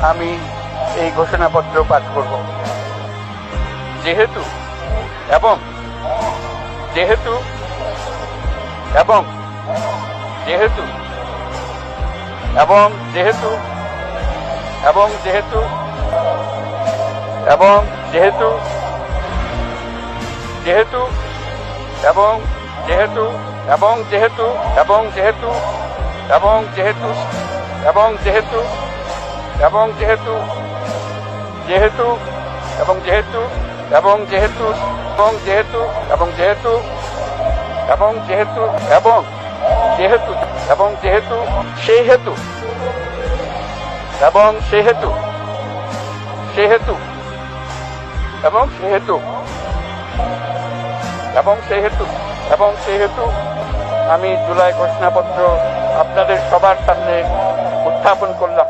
আমি এই ঘোষণাপত্র পাঠ করব। যেহেতু এবং যেহেতু এবং যেহেতু এবং যেহেতু এবং যেহেতু এবং যেহেতু যেহেতু এবং যেহেতু এবং যেহেতু এবং যেহেতু এবং যেহেতু এবং যেহেতু এবং যেহেতু যেহেতু এবং যেহেতু এবং যেহেতু এবং যেহেতু এবং যেহেতু এবং যেহেতু এবং যেহেতু এবং যেহেতু সেহেতু এবং সেহেতু সেহেতু এবং সেহেতু এবং সেহেতু এবং সেহেতু আমি জুলাই ঘোষণাপত্র আপনাদের সবার সামনে উত্থাপন করলাম।